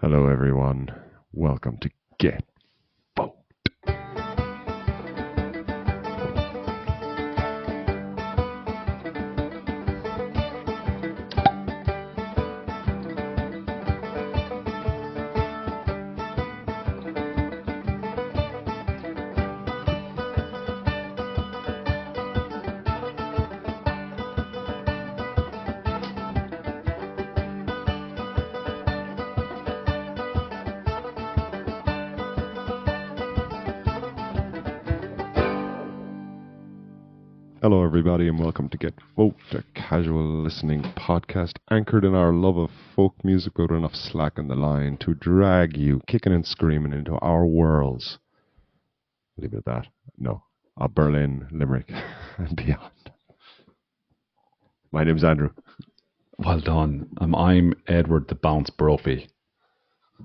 Hello, everyone. Welcome to Get Fucked. Hello, everybody, and welcome to Get Fucked, a casual listening podcast anchored in our love of folk music with enough slack in the line to drag you kicking and screaming into our worlds. Leave it at that. No, of Berlin, Limerick, and beyond. My name's Andrew. Well done. I'm Edward the Bounce Brophy.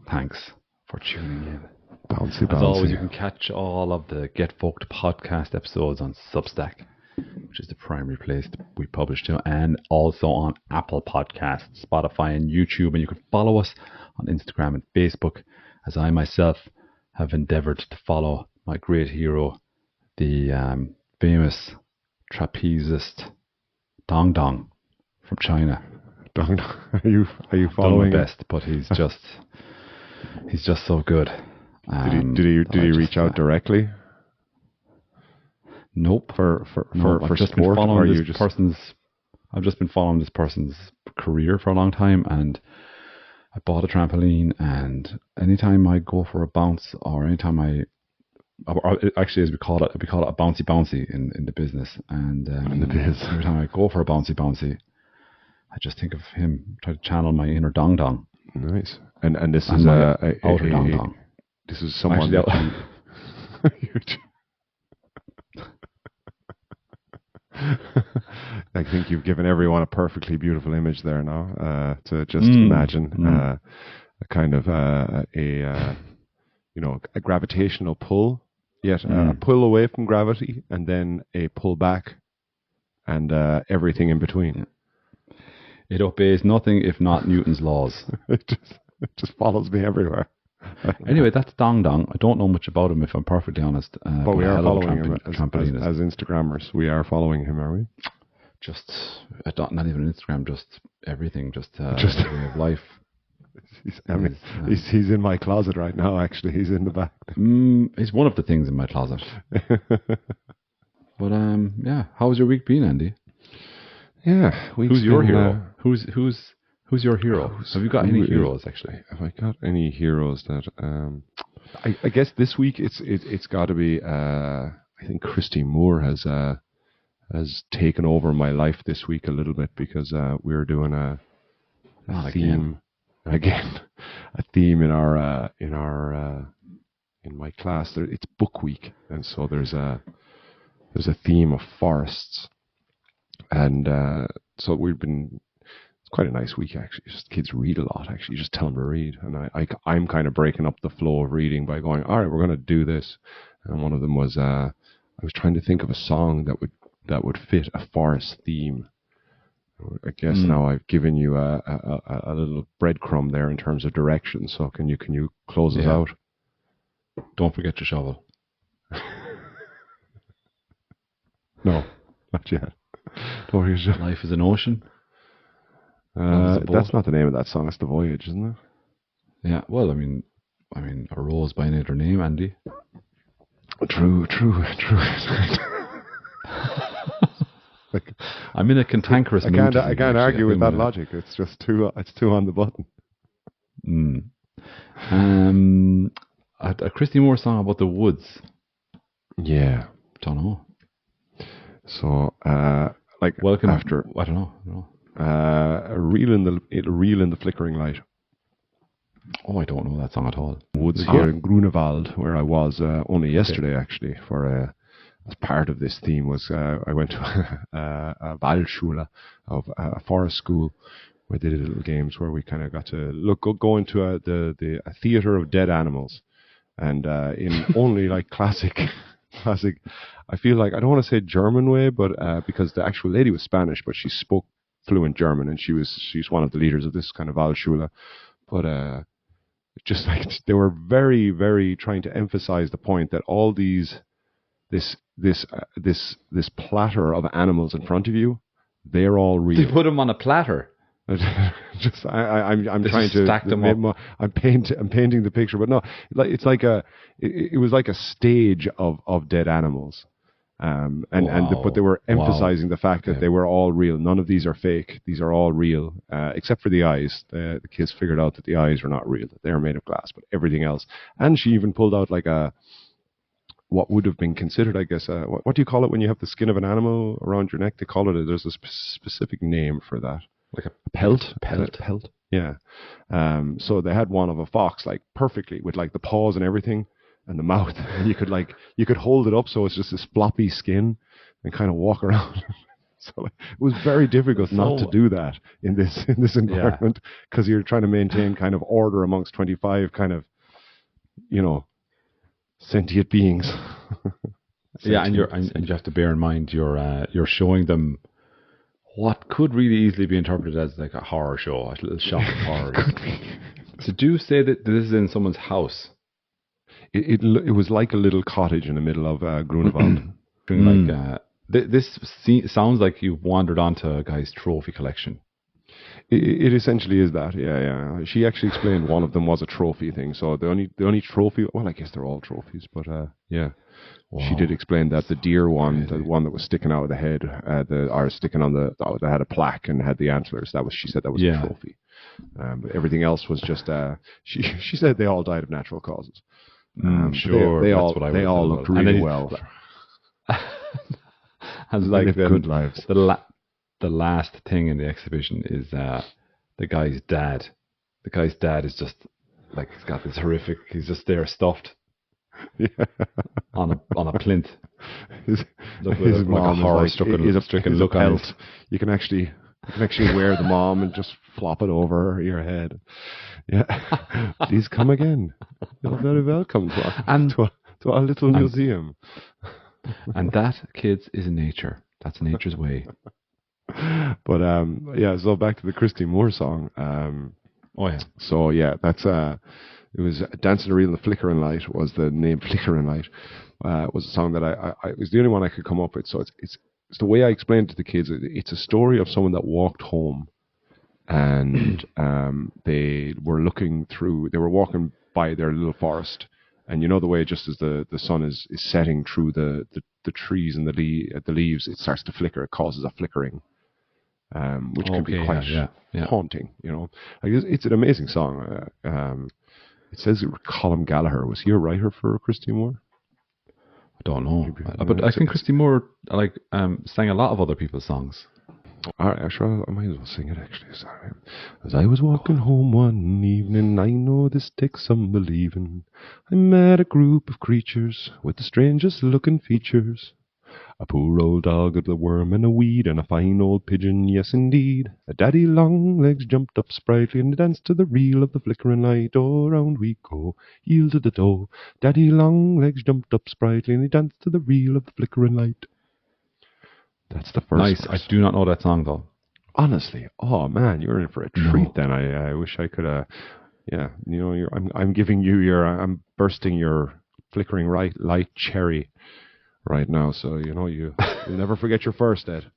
Thanks for tuning in. Bouncy. As always, you can catch all of the Get Fucked podcast episodes on Substack, which is the primary place that we publish to, and also on Apple Podcasts, Spotify, and YouTube. And you can follow us on Instagram and Facebook, as I myself have endeavored to follow my great hero, the famous trapezist Dong Dong from China. Dong, are you following? Done my best, but he's just so good. Did he reach out directly? Nope. For I've just been sport, following or this you just person's. I've just been following this person's career for a long time, and I bought a trampoline. And anytime I go for a bounce, or anytime or actually, as we call it a bouncy in the business. And in the biz. Every time I go for a bouncy, I just think of him. Try to channel my inner Dong Dong. Nice. And this is outer Dong Dong. This is someone Actually, that I think you've given everyone a perfectly beautiful image there now to just imagine a kind of a gravitational pull, yet a pull away from gravity, and then a pull back, and everything in between. It obeys nothing if not Newton's laws. It just follows me everywhere. Anyway, that's Dong Dong. I don't know much about him, if I'm perfectly honest. But we are following him as as Instagrammers. We are following him, are we? Just not even Instagram, just everything, just a way of life. He's in my closet right now. Actually, he's in the back. He's one of the things in my closet. But yeah, how's your week been, Andy? Yeah, who's your hero? Who's your hero? Have you got any heroes, actually? Have I got any heroes that... I guess this week it's got to be... I think Christy Moore has taken over my life this week a little bit, because we were doing a theme... Again, a theme in my class. It's book week, and so there's a theme of forests. And so we've been... It's quite a nice week, actually. Just kids read a lot, actually. You just tell them to read. And I'm kind of breaking up the flow of reading by going, all right, we're going to do this. And one of them was, I was trying to think of a song that would fit a forest theme. I guess now I've given you a little breadcrumb there in terms of direction. So can you close us out? Don't forget your shovel. No, not yet. Don't forget your shovel. Life is an ocean. That's not the name of that song. It's The Voyage, isn't it? Yeah. Well, I mean, a rose by another name, Andy. True. Like, I'm in a cantankerous mood. I can't argue with that logic. It's just too on the button. A Christy Moore song about the woods. Yeah. Don't know. So, welcome after. I don't know. A reel in the flickering light. Oh, I don't know that song at all. Woods here in Grunewald, where I was only yesterday, actually, for as part of this theme was I went to a Waldschule, of a forest school, where they did little games where we kind of got to go into a theater of dead animals, and in only like classic. I feel like, I don't want to say German way, but because the actual lady was Spanish, but she spoke fluent German, and she's one of the leaders of this kind of Waldschule. But just like they were very, very trying to emphasize the point that all this platter of animals in front of you, they're all They real. put them on a platter. Just I'm They trying just stack to them up. I'm painting the picture, but no, like it's like it was like a stage of dead animals. But they Wow. were Wow. emphasizing the fact that Okay. they were all real. None of these are fake. These are all real, except for the eyes. The kids figured out that the eyes are not real; that they are made of glass. But everything else, and she even pulled out like a what would have been considered, I guess, what do you call it when you have the skin of an animal around your neck? They call it. There's a specific name for that. Like a Pelt. pellet. Pelt. Yeah. So they had one of a fox, like perfectly with like the paws and everything, and the mouth, and you could hold it up so it's just this floppy skin, and kind of walk around. So it was very difficult not to So do that in this yeah. environment because you're trying to maintain kind of order amongst 25 kind of you know sentient beings. Yeah, and Sentient. you have to bear in mind you're showing them what could really easily be interpreted as like a horror show, a little shop of horrors. Did you say that this is in someone's house? It was like a little cottage in the middle of Grunewald. Like sounds like you wandered onto a guy's trophy collection. It essentially is that, yeah, yeah. She actually explained one of them was a trophy thing. So the only trophy, well, I guess they're all trophies, but yeah. She did Wow, explain that the deer one, the crazy. one that was sticking out of the head, or sticking on that had a plaque and had the antlers. She said that was a Yeah, trophy. But everything else was just. She said they all died of natural causes. sure, that's what I would They have said all as looked well. And really then well. and They like lived good then lives. the last thing in the exhibition is the guy's dad. The guy's dad is just like he's got this horrific. He's just there stuffed Yeah. on a plinth. His, Look with his like a mom horror is stricken a look on pelt. his. You can actually wear the mom and just flop it over your head. Yeah. Please come again. You're very welcome And to our little and museum. and that, kids, is nature. That's nature's way. But yeah, so back to the Christy Moore song. Oh yeah. So yeah, that's it was Dancing a Reel in the Flickering Light was the name. Flickering Light was a song that I it was the only one I could come up with. So it's the way I explained it to the kids. It's a story of someone that walked home, and they were they were walking by their little forest, and you know the way just as the sun is setting through the trees and the leaves, it starts to flicker. It causes a flickering, which can be Okay. quite Yeah. haunting. Like it's an amazing song. It says Colin Gallagher was he a writer for Christy Moore? I don't know, Maybe, but I think Christy Moore sang a lot of other people's songs. all right, sure, I might as well sing it actually. Sorry. As I was walking home one evening, I know this takes some believing, I met a group of creatures with the strangest looking features. A poor old dog, a worm and a weed, and a fine old pigeon, yes indeed. A daddy long legs jumped up sprightly and danced to the reel of the flickering light. Oh, round we go, heel to the toe. Daddy long legs jumped up sprightly and he danced to the reel of the flickering light. That's the first Nice. I verse. do not know that song though. Honestly, oh man, you're in for a treat. No. Then I wish I could. Yeah, I'm giving you I'm bursting your flickering light cherry right now. So you'll never forget your first, Ed.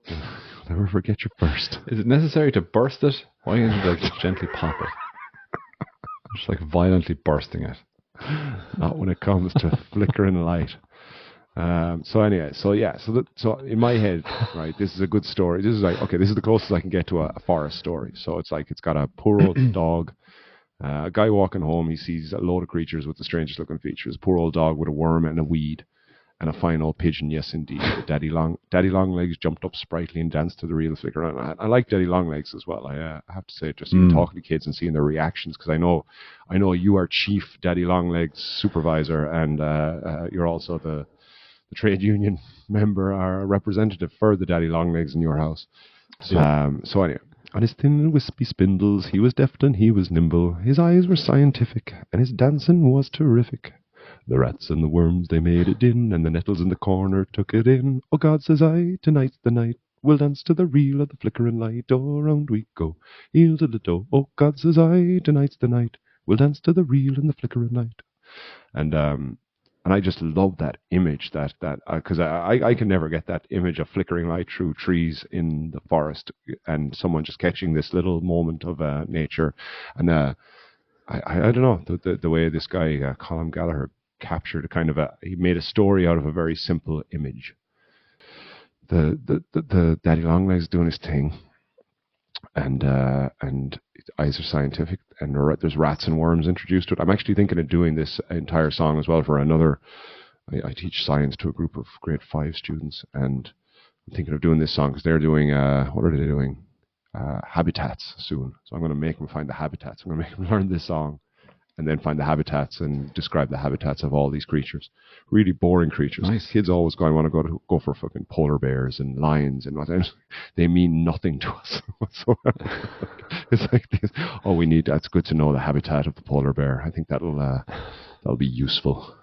You'll never forget your first. Is it necessary to burst it? Why can't you like just gently pop it? Just like violently bursting it. Not when it comes to flickering light. So anyway, so in my head, right, this is a good story. This is like, okay, this is the closest I can get to a forest story. So it's like it's got a poor old dog, a guy walking home. He sees a load of creatures with the strangest looking features. A poor old dog with a worm and a weed, and a fine old pigeon. Yes, indeed. Daddy Longlegs jumped up sprightly and danced to the reel flicker. And I like Daddy Longlegs as well. I have to say, just even talking to kids and seeing their reactions, because I know you are chief Daddy Longlegs supervisor, and you're also the trade union member or representative for the Daddy Longlegs in your house. So anyway, on his thin and wispy spindles, he was deft and he was nimble. His eyes were scientific, and his dancing was terrific. The rats and the worms, they made it din, and the nettles in the corner took it in. Oh God, says I, tonight's the night. We'll dance to the reel of the flickering light. Oh, round we go, heel to the toe. Oh God, says I, tonight's the night. We'll dance to the reel in the flickering light. And I just love that image because I can never get that image of flickering light through trees in the forest and someone just catching this little moment of nature. And I don't know the way this guy Colin Gallagher captured a kind of he made a story out of a very simple image. The Daddy Longlegs doing his thing, and his eyes are scientific, and there's rats and worms introduced to it. I'm actually thinking of doing this entire song as well for another. I teach science to a group of grade 5 students, and I'm thinking of doing this song because they're doing what are they doing? Habitats soon. So I'm going to make them find the habitats. I'm going to make them learn this song and then find the habitats and describe the habitats of all these creatures. Really boring creatures. Nice. Kids always go, I want to go for fucking polar bears and lions and whatever. They mean nothing to us whatsoever. It's like this. Oh, that's good to know the habitat of the polar bear. I think that'll be useful.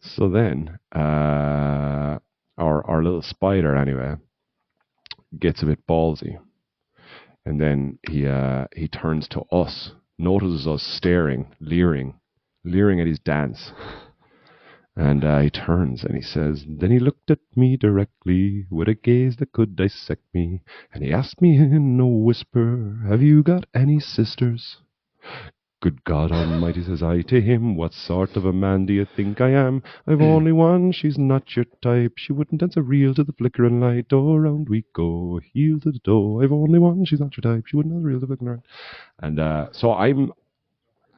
So then, our little spider anyway gets a bit ballsy, and then he turns to us, notices us staring, leering at his dance, and he turns and he says, then he looked at me directly with a gaze that could dissect me, and he asked me in a whisper, have you got any sisters? Good God Almighty, says I to him, what sort of a man do you think I am? I've only one, she's not your type. She wouldn't dance a reel to the flickering light. Oh, round we go, heel to the toe. I've only one, she's not your type. She wouldn't dance a reel to the flickering light. And so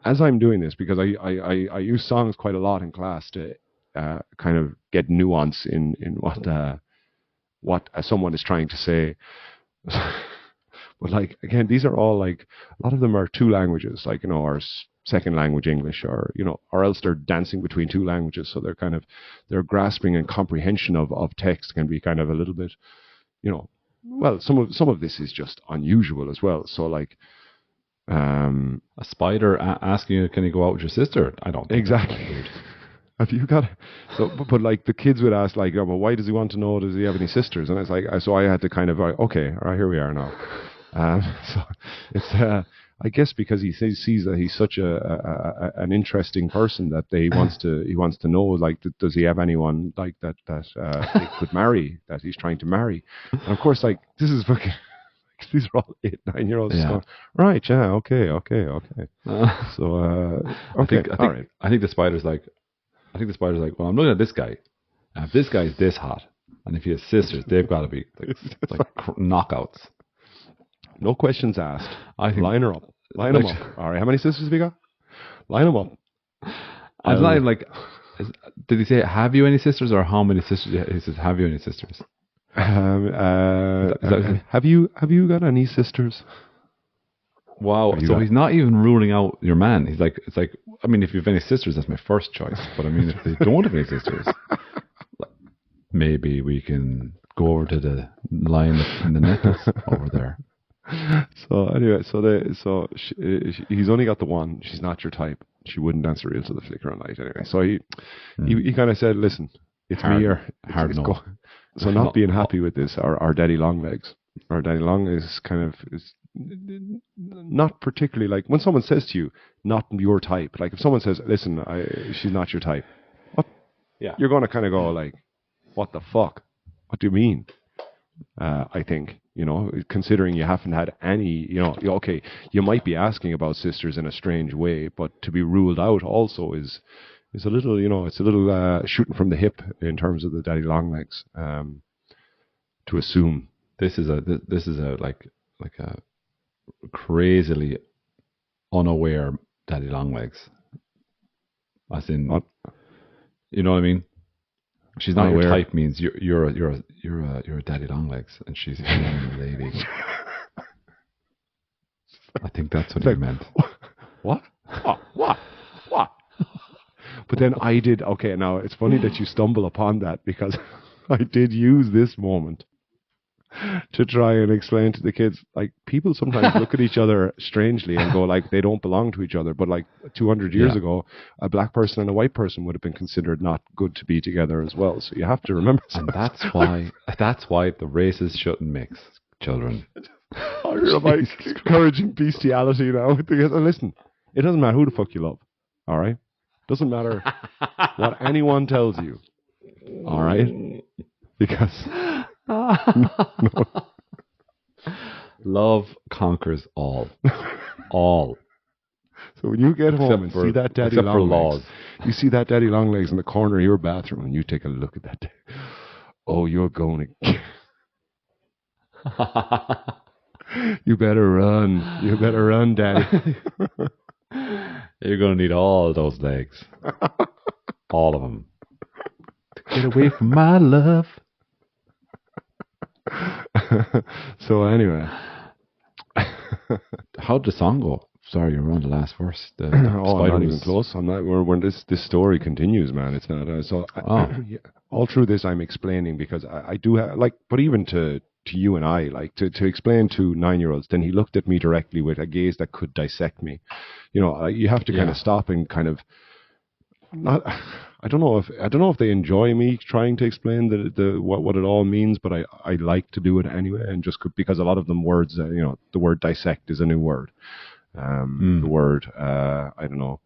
as I'm doing this, because I use songs quite a lot in class to kind of get nuance in what someone is trying to say. But like, again, these are all like, a lot of them are two languages, like, our second language English, or else they're dancing between two languages. So they're grasping and comprehension of text can be kind of a little bit, well, some of this is just unusual as well. So like, a spider asking you, can you go out with your sister? I don't think exactly. Have you got but like the kids would ask like, well, why does he want to know? Does he have any sisters? And it's like, so I had to kind of okay, all right, here we are now. So it's I guess because he sees that he's such an interesting person that he wants to know, like, does he have anyone like that he could marry, that he's trying to marry? And of course, like, this is fucking. These are all 8, 9-year-olds. Yeah. Going, right, yeah, okay. So okay, all right. I think the spider's like, well, I'm looking at this guy, and if this guy's this hot, and if he has sisters, they've got to be like knockouts. No questions asked. I think, line her up. Line them up. All right, how many sisters have you got? Line them up. I'm not even like, did he say, have you any sisters, or how many sisters? He says, have you any sisters? Have you got any sisters? Wow. So he's not even ruling out your man. He's like, it's like, I mean, if you have any sisters, that's my first choice. But I mean, if they don't have any sisters, maybe we can go over to the line in the nettles over there. So anyway, he's only got the one. She's not your type. She wouldn't dance a reel to the flickering light anyway. So he kind of said, listen, it's hard, me or hard no. So not being happy with this, our Daddy Longlegs. Our Daddy Long is not particularly, like, when someone says to you, not your type. Like if someone says, listen, she's not your type. What? Yeah. You're going to kind of go like, what the fuck? What do you mean? I think, considering you haven't had any, okay, you might be asking about sisters in a strange way, but to be ruled out also is a little, it's a little shooting from the hip in terms of the Daddy Longlegs. To assume this is a like a crazily unaware Daddy Longlegs, as in, what? You know what I mean? She's not your type means you're a Daddy Longlegs, and she's a young lady. I think that's what he meant. What? What? But then I did. Okay, now it's funny that you stumble upon that, because I did use this moment to try and explain to the kids, like, people sometimes look at each other strangely and go like they don't belong to each other. But like 200 years ago, a black person and a white person would have been considered not good to be together as well. So you have to remember. And that's why the races shouldn't mix, children. You're like encouraging bestiality now. Listen, It doesn't matter who the fuck you love. All right? Doesn't matter what anyone tells you. All right? Because love conquers all. All. So when you get home and see that daddy except for long laws. legs, you see that daddy long legs in the corner of your bathroom, and you take a look at that. Oh, you're going to. You better run. You better run, daddy. You're going to need all those legs. All of them. To get away from my love. So anyway. How'd the song go? Sorry, you're on the last verse. The Oh, I'm not even was... close. I'm not. When this story continues, man, it's not. Yeah, all through this, I'm explaining because I do have but even to you and I, to explain to 9-year-olds. Then he looked at me directly with a gaze that could dissect me. You have to kind of stop and kind of not. I don't know if they enjoy me trying to explain what it all means, but I like to do it anyway, and just because a lot of them words, the word dissect is a new word. The word, I don't know,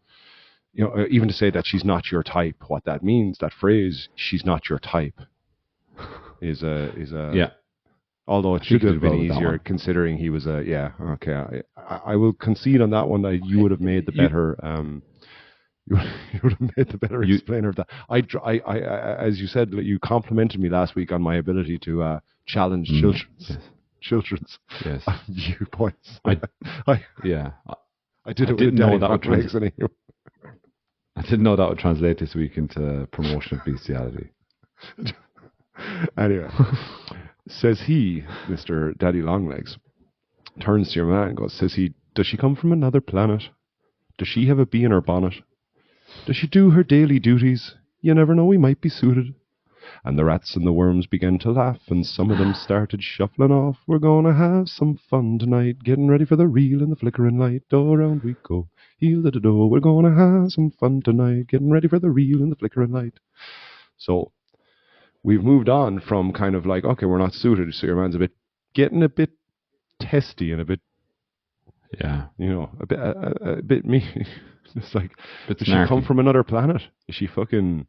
even to say that she's not your type, what that means, that phrase, she's not your type, is a yeah. Although it should have been easier considering he was okay. I will concede on that one that you would have made the better. You would have made the better explainer of that. I, as you said, you complimented me last week on my ability to challenge children's viewpoints. I didn't know that would translate. I didn't know that would translate this week into promotion of bestiality. Anyway, says he, Mr. Daddy Longlegs, turns to your man and goes, says he, does she come from another planet? Does she have a bee in her bonnet? Does she do her daily duties? You never know, we might be suited. And the rats and the worms began to laugh, and some of them started shuffling off. We're gonna have some fun tonight, getting ready for the reel and the flickering light. Oh, around we go, heel to the door. We're gonna have some fun tonight, getting ready for the reel and the flickering light. So we've moved on from kind of okay, we're not suited, so your man's getting a bit testy and a bit, a bit me. It's like, does she come from another planet? Is she because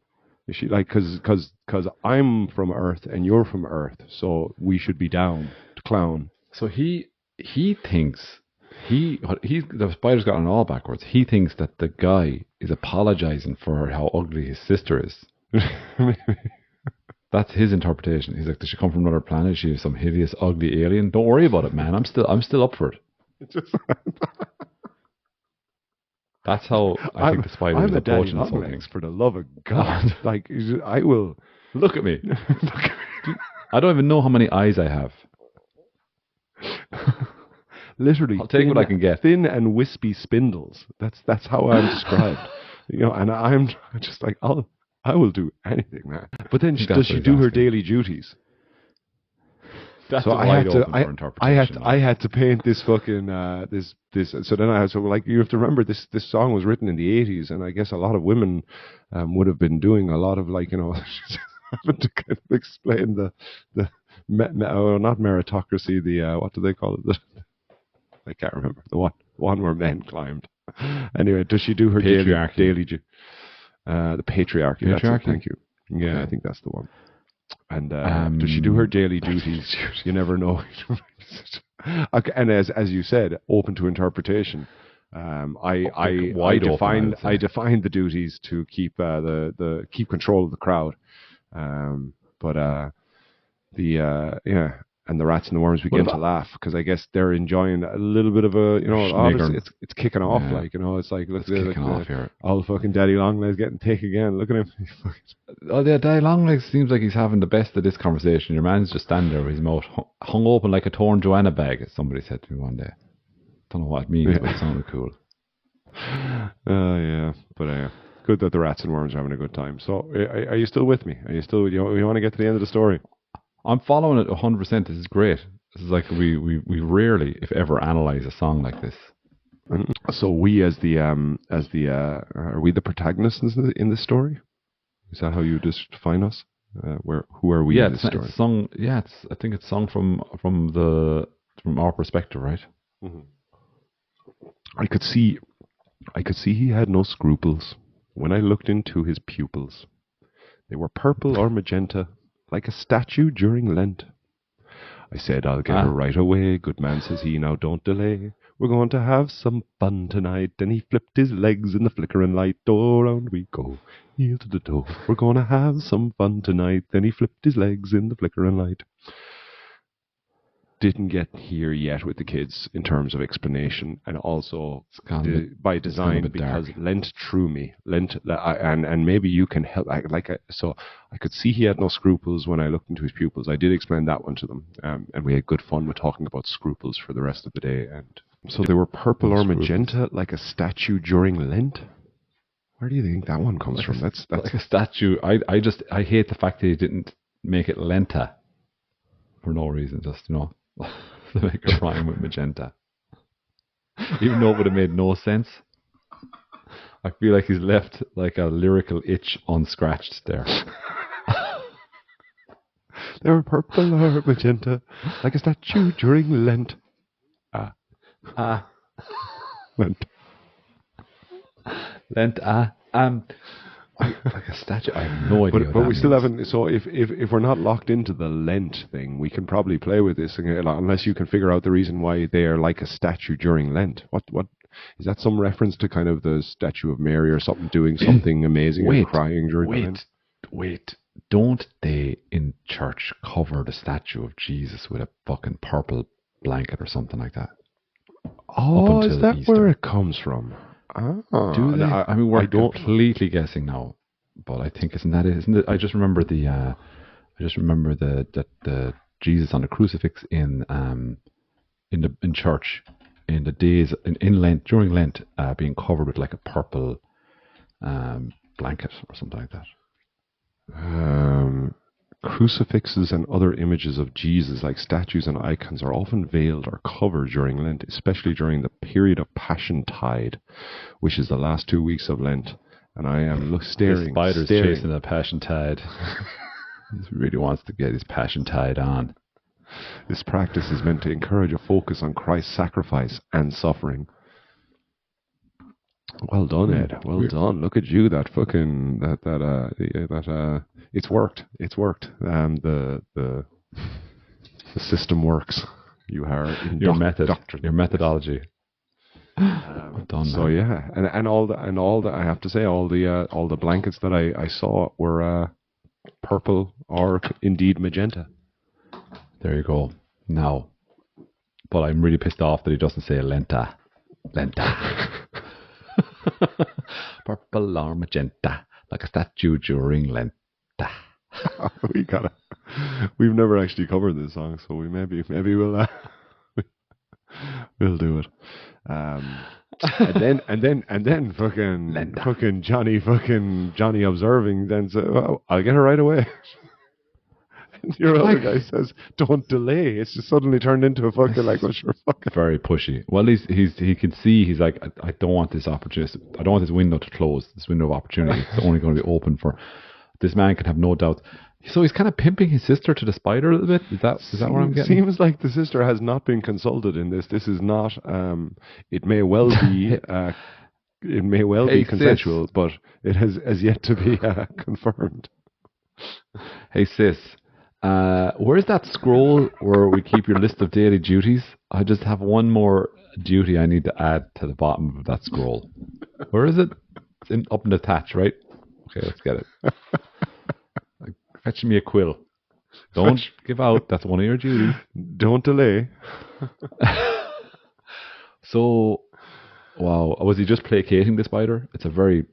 I'm from Earth and you're from Earth, so we should be down to clown. So he thinks the spider's gotten it all backwards. He thinks that the guy is apologizing for how ugly his sister is. That's his interpretation. He's like, does she come from another planet? Is she some hideous, ugly alien? Don't worry about it, man. I'm still up for it. That's how I think the spider is approaching this whole thing. For the love of God, I will look at me. I don't even know how many eyes I have. Literally, I'll take what I can get. Thin and wispy spindles. That's how I'm described. And I'm just like, I will do anything, man. But then does she do her daily duties? That's so I had to paint this fucking this. So then you have to remember this song was written in the 80s, and I guess a lot of women would have been doing a lot of having to kind of explain the not meritocracy, the what do they call it? I can't remember the one where men climbed. Anyway, does she do her daily the patriarchy? That's it, thank you. Yeah, okay. I think that's the one. And does she do her daily duties? You never know. Okay, and as you said, open to interpretation. I defined the duties to keep keep control of the crowd. And the rats and the worms begin to laugh because I guess they're enjoying a little bit of a it's kicking off it's like look here. All fucking Daddy Longlegs getting thick again. Look at him. Oh yeah, Daddy Longlegs seems like he's having the best of this conversation. Your man's just standing there with his mouth hung open like a torn Joanna bag, as somebody said to me one day. Don't know what it means, but it sounded cool. Yeah, but good that the rats and worms are having a good time. So are you still with me? Are you still? You want to get to the end of the story? I'm following it 100%. This is great. This is like we rarely, if ever, analyze a song like this. So we are we the protagonists in this story? Is that how you define us? Who are we in this story? It's sung. Yeah, I think it's sung from our perspective, right? Mm-hmm. I could see I could see he had no scruples when I looked into his pupils. They were purple or magenta, like a statue during Lent. I said, I'll get her right away. Good man, says he, now don't delay. We're going to have some fun tonight. And he flipped his legs in the flickering light. Oh, round we go, heel to the toe. We're going to have some fun tonight. Then he flipped his legs in the flickering light. Didn't get here yet with the kids in terms of explanation, and also by design, because dark. Lent threw me. Lent, and maybe you can help. So I could see he had no scruples when I looked into his pupils. I did explain that one to them, and we had good fun with talking about scruples for the rest of the day. And so they were purple or magenta, like a statue during Lent. Where do you think that one comes from? That's like a statue. I hate the fact that he didn't make it Lenta for no reason. Just to make a rhyme with magenta. Even though it would have made no sense. I feel like he's left like a lyrical itch unscratched there. They were purple or magenta, like a statue during Lent. Lent. Lent, like a statue. I have no idea. But we still haven't. So if we're not locked into the Lent thing, we can probably play with this unless you can figure out the reason why they are like a statue during Lent. What is that? Some reference to kind of the statue of Mary or something doing something amazing and crying during Lent? Wait! Don't they in church cover the statue of Jesus with a fucking purple blanket or something like that? Oh, is that Easter. Where it comes from? Do they? I mean, we're completely guessing now, but I think isn't it? I just remember the Jesus on the crucifix in church in the days in Lent during Lent being covered with like a purple blanket or something like that. Crucifixes and other images of Jesus, like statues and icons, are often veiled or covered during Lent, especially during the period of Passion Tide, which is the last 2 weeks of Lent. And I am staring. The spider's chasing the Passion Tide. He really wants to get his Passion Tide on. This practice is meant to encourage a focus on Christ's sacrifice and suffering. Well done, Ed. Well done. Look at you. That fucking it's worked. It's worked. The system works. You are your methodology. Well done. So man. Yeah, and all the I have to say all the blankets that I saw were purple or indeed magenta. There you go. Now, but I'm really pissed off that he doesn't say Lenta. Purple or magenta, like a statue during Lent. We've never actually covered this song, so maybe we'll we'll do it. And then fucking Johnny observing then said, "Oh, I'll get her right away." And your other guy says, "Don't delay." It's just suddenly turned into a fucking like, well, sure, fucking very pushy. Well, he can see. He's like, I don't want this opportunity. I don't want this window to close. This window of opportunity. It's only going to be open for this man. Can have no doubt. So he's kind of pimping his sister to the spider a little bit. Is that what I'm getting? Seems like the sister has not been consulted in this. This is not. It may well be. It may well be consensual, but it has yet to be confirmed. Hey sis. Where's that scroll where we keep your list of daily duties? I just have one more duty I need to add to the bottom of that scroll. Where is it? It's up in the thatch, right? Okay, let's get it. Fetch me a quill. Don't give out. That's one of your duties. Don't delay. So, wow, was he just placating the spider? It's a very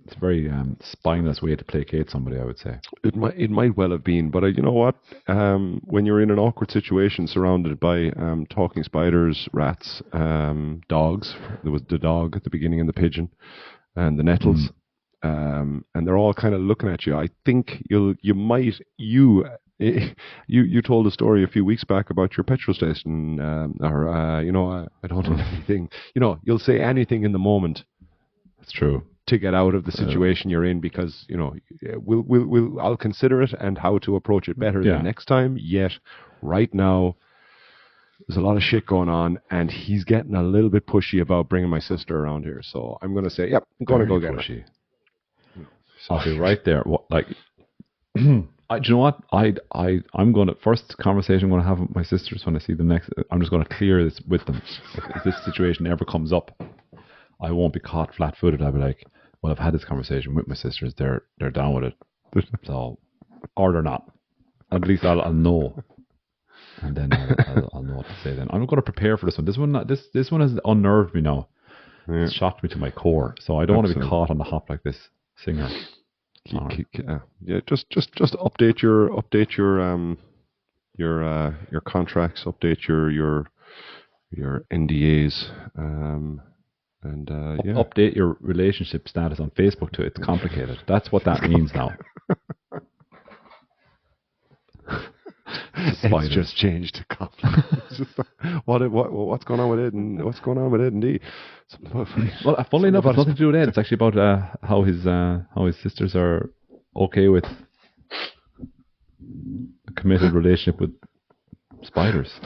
spineless way to placate somebody, I would say. It might well have been, but you know what? When you're in an awkward situation surrounded by talking spiders, rats, dogs, there was the dog at the beginning and the pigeon, and the nettles, and they're all kind of looking at you. I think you told a story a few weeks back about your petrol station, I don't know anything. You'll say anything in the moment. That's true. To get out of the situation you're in, because I'll consider it and how to approach it better the next time. Yet, right now, there's a lot of shit going on, and he's getting a little bit pushy about bringing my sister around here. So I'm going to say, yep, I'm going to go get pushy. her. I'll be right there. Like, do you know what? I'm going to first conversation I'm going to have with my sisters when I see them next. I'm just going to clear this with them. If this situation ever comes up, I won't be caught flat-footed. I'll be like, well, I've had this conversation with my sisters. They're down with it. So, or they're not. At least I'll know, and then I'll know what to say. Then I'm going to prepare for this one. This one has unnerved me now. Yeah. It's shocked me to my core. So I don't want to be caught on the hop like this singer. Yeah, just update your contracts, update your NDAs, and yeah. Update your relationship status on Facebook too. It's complicated. That's what that means now. It's just changed to complicated. What's going on with it, and what's going on with it, and D. Well, funnily enough, it's nothing to do with it. It's actually about how his sisters are okay with a committed relationship with spiders.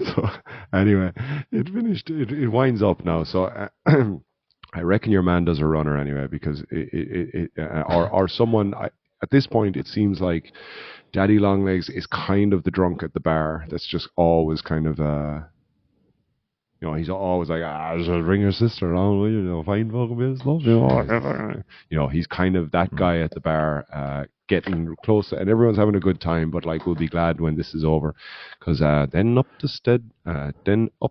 So anyway, it finished. It winds up now. So I reckon your man does a runner anyway, because or someone. At this point, it seems like Daddy Longlegs is kind of the drunk at the bar. That's just always kind of he's always like, just bring your sister along, will you? Fine fucking bit of stuff. He's kind of that guy at the bar, getting close, and everyone's having a good time, but like, we'll be glad when this is over, because then up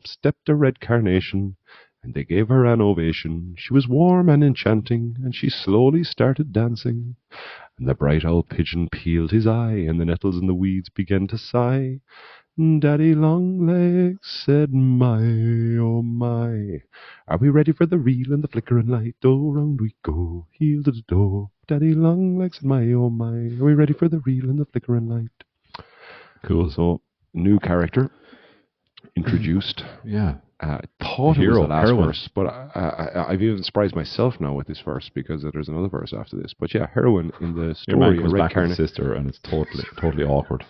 stepped a red carnation, and they gave her an ovation. She was warm and enchanting, and she slowly started dancing. And the bright owl pigeon peeled his eye, and the nettles and the weeds began to sigh. Daddy Longlegs said, my, oh my, are we ready for the reel and the flickering light? Oh, round we go, heel to the door. Daddy Longlegs said, my, oh my, are we ready for the reel and the flickering light? Cool. So, new character introduced. Yeah. I thought it was the last verse, but I've even surprised myself now with this verse, because there's another verse after this. But yeah, heroine in the story. Your man comes back with his sister, and it's totally awkward.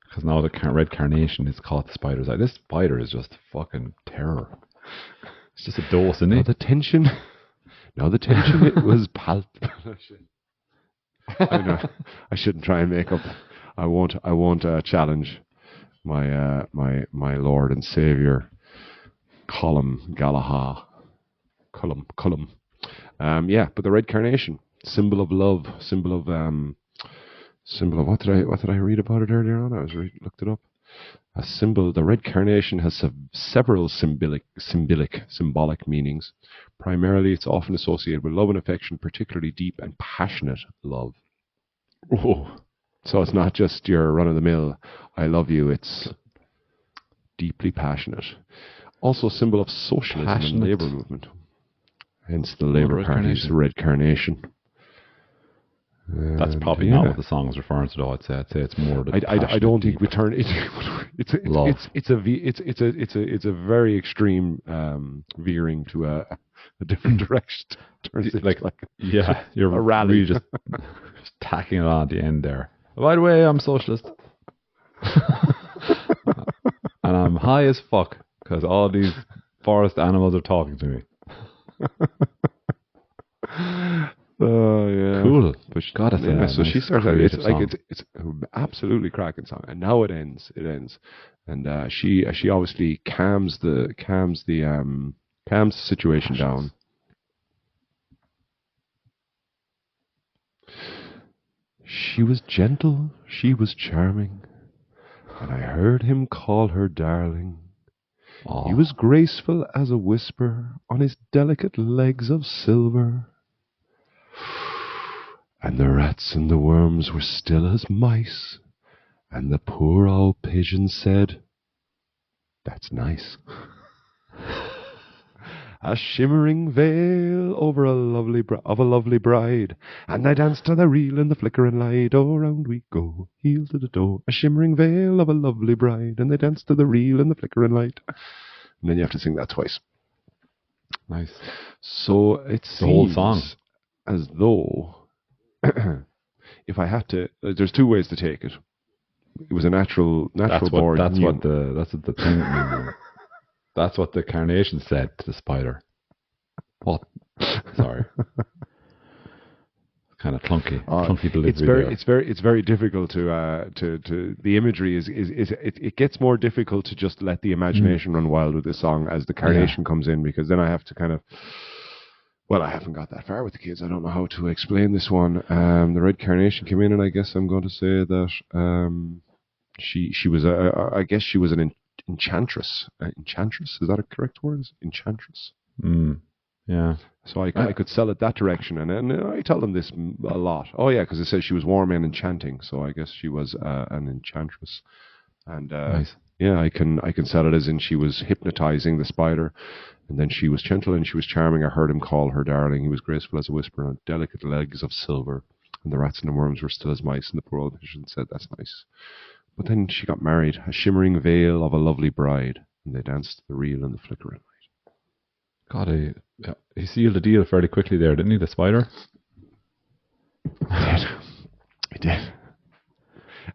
Because now the red carnation is caught the spider's eye. This spider is just fucking terror. It's just a dose, isn't it? Now the tension, it was palpable. I shouldn't try and make up. I won't challenge my Lord and Savior, Colum Galahad. Cullum. Yeah, but the red carnation, symbol of love, symbol of what did I read about it earlier on? I looked it up. A symbol. The red carnation has several symbolic meanings. Primarily, it's often associated with love and affection, particularly deep and passionate love. Oh, so it's not just your run-of-the-mill "I love you." It's deeply passionate. Also, a symbol of socialism and labour movement. Hence the Labour Party's red carnation. That's probably not what the song is referring to, though. I'd say it's more. I don't think we turn it. It's a very extreme veering to a different direction. Turns it like you're a rally. Really just tacking it on at the end there. By the way, I'm socialist, and I'm high as fuck because all these forest animals are talking to me. Oh yeah, cool. But God, so she starts out. It's absolutely cracking song, and now it ends, and she obviously calms the situation down. She was gentle, she was charming, and I heard him call her darling. Oh. He was graceful as a whisper on his delicate legs of silver. And the rats and the worms were still as mice, and the poor old pigeon said, "That's nice." A shimmering veil over a lovely bride, and I danced to the reel in the flickering light. Oh, round we go, heel to the toe. A shimmering veil of a lovely bride, and they danced to the reel in the flickering light. And then you have to sing that twice. Nice. So it seems the whole song as though if I had to, there's two ways to take it. it was a natural That's born. what the thing. That's what the carnation said to the spider. What? Sorry. Kind of clunky delivery it's very difficult to the imagery is it gets more difficult to just let the imagination run wild with this song as the carnation comes in, because then I have to kind of, well, I haven't got that far with the kids. I don't know how to explain this one. The red carnation came in, and I guess I'm going to say that she was I guess she was an enchantress. Enchantress, is that a correct word? Enchantress. Yeah. So I could sell it that direction, and I tell them this a lot. Oh yeah, because it says she was warm and enchanting, so I guess she was an enchantress. And nice. yeah, I can sell it as in she was hypnotizing the spider, and then she was gentle and she was charming. I heard him call her darling. He was graceful as a whisper on delicate legs of silver, and the rats and the worms were still as mice. And the poor old vision said, "That's nice." But then she got married, a shimmering veil of a lovely bride, and they danced the reel in the flickering light. God, he sealed the deal fairly quickly there, didn't he, the spider? He did.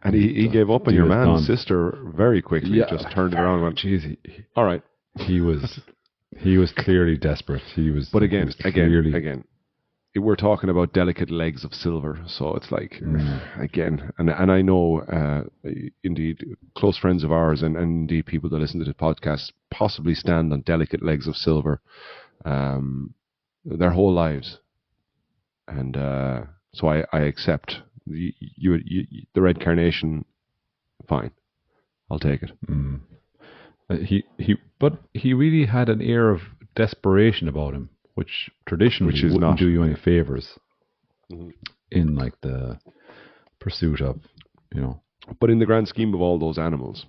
And he gave up on your man's sister very quickly. Yeah. Just turned it around and went, "Geez, all right." He was clearly desperate. But again, we're talking about delicate legs of silver, so it's like again, and I know indeed close friends of ours and indeed people that listen to the podcast possibly stand on delicate legs of silver their whole lives, and so I accept the red carnation. Fine, I'll take it. He really had an air of desperation about him, which traditionally wouldn't not do you any favors in like the pursuit of, But in the grand scheme of all those animals,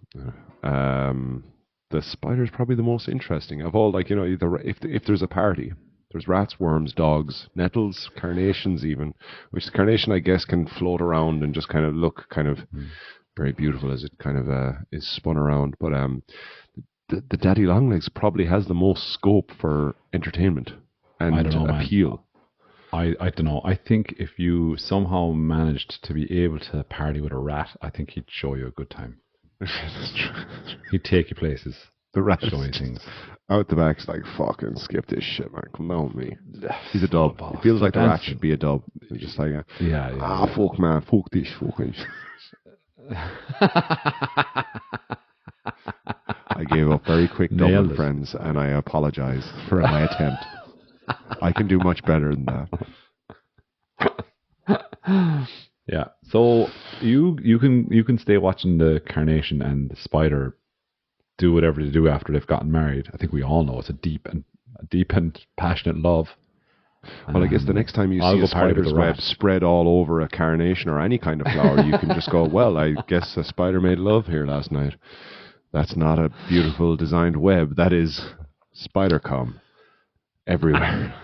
the spider is probably the most interesting of all. Like, if there's a party, there's rats, worms, dogs, nettles, carnations even, which the carnation, I guess, can float around and just kind of look kind of very beautiful as it kind of is spun around. But the daddy longlegs probably has the most scope for entertainment and appeal. I don't know. I think if you somehow managed to be able to party with a rat, I think he'd show you a good time. That's true. He'd take you places. The rat show you things. Out the back's like, fucking skip this shit, man. Come on, me. He's a dub. It feels like the rat should be a dub. It's just like, fuck, man. Fuck this. Fucking. I gave up very quick, Dublin friends, and I apologize for my attempt. I can do much better than that. Yeah. So you can stay watching the carnation and the spider do whatever they do after they've gotten married. I think we all know it's a deep and passionate love. Well, I guess the next time you see a spider's web spread all over a carnation or any kind of flower, you can just go, well, I guess a spider made love here last night. That's not a beautiful designed web. That is spider cum everywhere.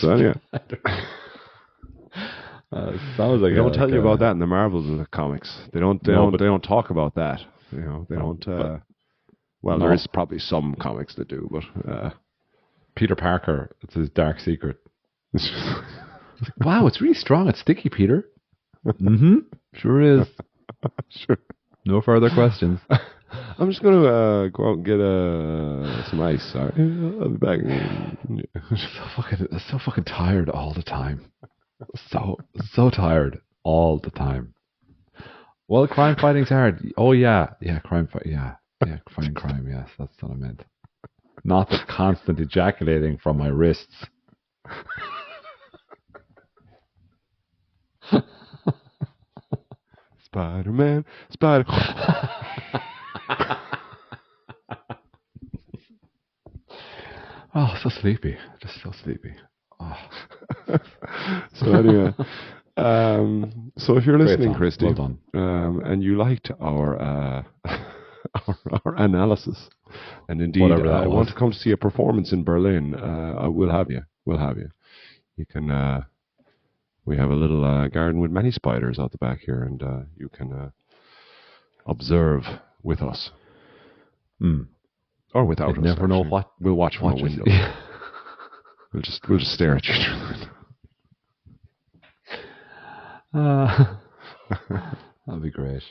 So yeah. Sounds like they don't tell you about that in the Marvels and the comics. They don't talk about that. They don't. There is probably some comics that do, but Peter Parker, it's his dark secret. Wow, it's really strong. It's sticky, Peter. Sure is. Sure. No further questions. I'm just going to go out and get some ice. Sorry. I'll be back. So fucking tired all the time. So tired all the time. Well, crime fighting's hard. Oh yeah, crime fight. Yeah, fighting crime. Yes, that's what I meant. Not the constant ejaculating from my wrists. Spider-Man, Spider. Oh, so sleepy. Just so sleepy. Oh. So anyway, so if you're listening, Christy, well done. And you liked our analysis, and indeed I want to come to see a performance in Berlin, we'll have you. You can. We have a little garden with many spiders out the back here, and you can observe with us. or without You'd us. never know Actually. what. We'll watch from a Watch window. Yeah. We'll just stare at you through the window. That'd be great.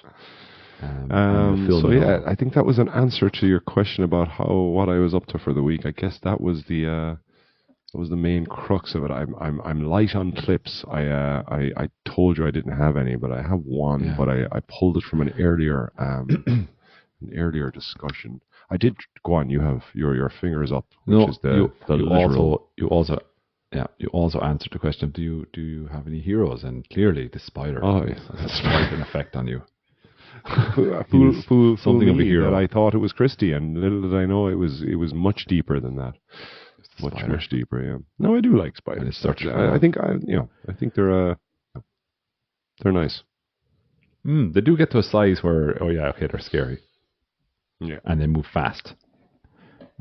So yeah, I think that was an answer to your question about what I was up to for the week. I guess that was the main crux of it. I'm light on clips. I told you I didn't have any, but I have one. Yeah. But I pulled it from an earlier discussion. I did go on. You have your fingers up, which is the literal. You also answered the question. Do you have any heroes? And clearly, the spider has quite an effect on you. Fool something of a me hero. that I thought it was Christie, and little did I know it was much deeper than that. Much deeper. Yeah. No, I do like spiders. I think they're nice. They do get to a size where they're scary. Yeah. And they move fast.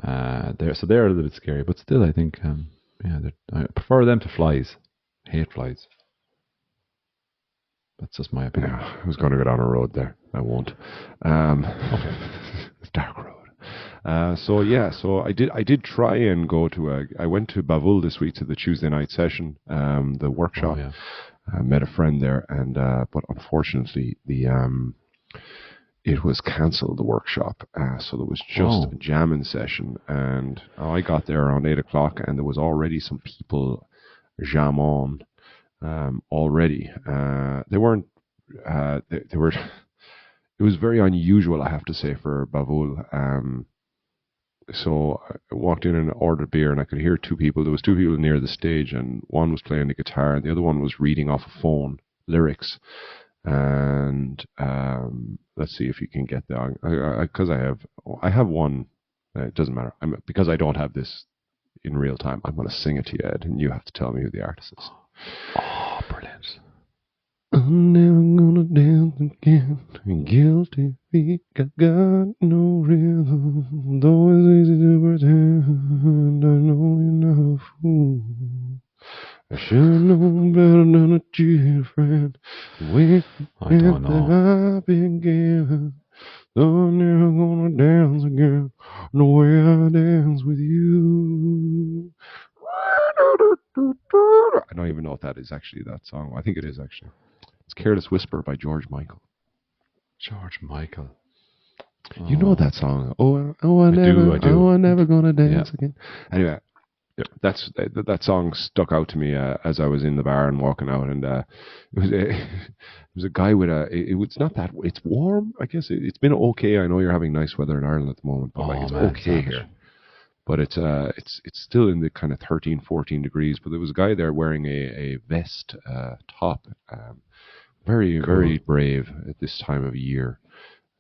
They're a little bit scary, but still, I think I prefer them to flies. Hate flies. That's just my opinion. Yeah, I was going to go down a road there. I won't. Okay. Dark road. So I did try and go to I went to Bavul this week to the Tuesday night session, the workshop. Oh, yeah. I met a friend there, and but unfortunately it was cancelled, the workshop. So there was just a jamming session, and I got there around 8:00, and there was already some people jam on. Already, they weren't. They were. It was very unusual, I have to say, for Bavul. So I walked in and ordered beer, and I could hear two people. There was two people near the stage, and one was playing the guitar, and the other one was reading off a phone lyrics. And let's see if you can get that, because I have one. It doesn't matter. Because I don't have this in real time. I'm going to sing it to you, Ed, and you have to tell me who the artist is. Oh, brilliant. I'm never gonna dance again. Guilty feet got no rhythm. Though it's easy to pretend, I know you're not a fool. I should've known better than a cheated friend. I don't know. I've been given. Though I'm never gonna dance again the way I dance with you. I don't even know if that is actually that song. I think it is actually. It's Careless Whisper by George Michael. George Michael. You know that song. I do. I'm never gonna dance again. Anyway, that song stuck out to me as I was in the bar and walking out, and it was a guy with it's not that, it's warm. I guess it's been okay. I know you're having nice weather in Ireland at the moment, but it's okay here. But it's still in the kind of 13, 14 degrees. But there was a guy there wearing a vest top. Very, cool. Very brave at this time of year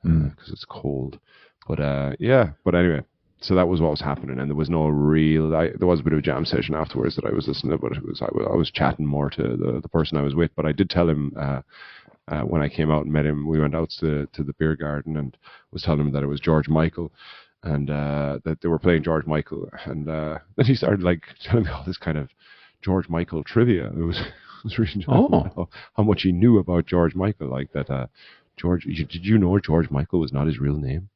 because it's cold. But but anyway, so that was what was happening, and there was no real. There was a bit of a jam session afterwards that I was listening to, but I was chatting more to the person I was with. But I did tell him when I came out and met him, we went out to the beer garden and was telling him that it was George Michael. And that they were playing George Michael, and then he started like telling me all this kind of George Michael trivia. It was really how much he knew about George Michael, like that. George, did you know George Michael was not his real name?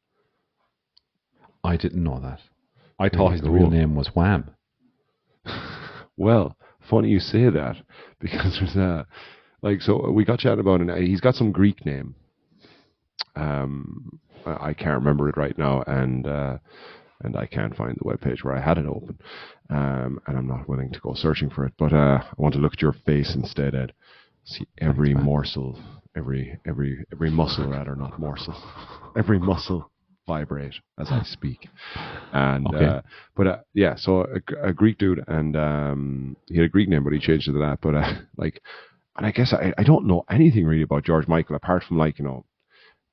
I didn't know that. I thought his real name was Wham. Well, funny you say that, because there's so we got chatting about it. He's got some Greek name. I can't remember it right now, and I can't find the webpage where I had it open, and I'm not willing to go searching for it. But I want to look at your face instead, Ed. See every morsel, every muscle, rather, not morsel. Every muscle vibrate as I speak. And so a Greek dude, and he had a Greek name, but he changed it to that. But and I guess I don't know anything really about George Michael apart from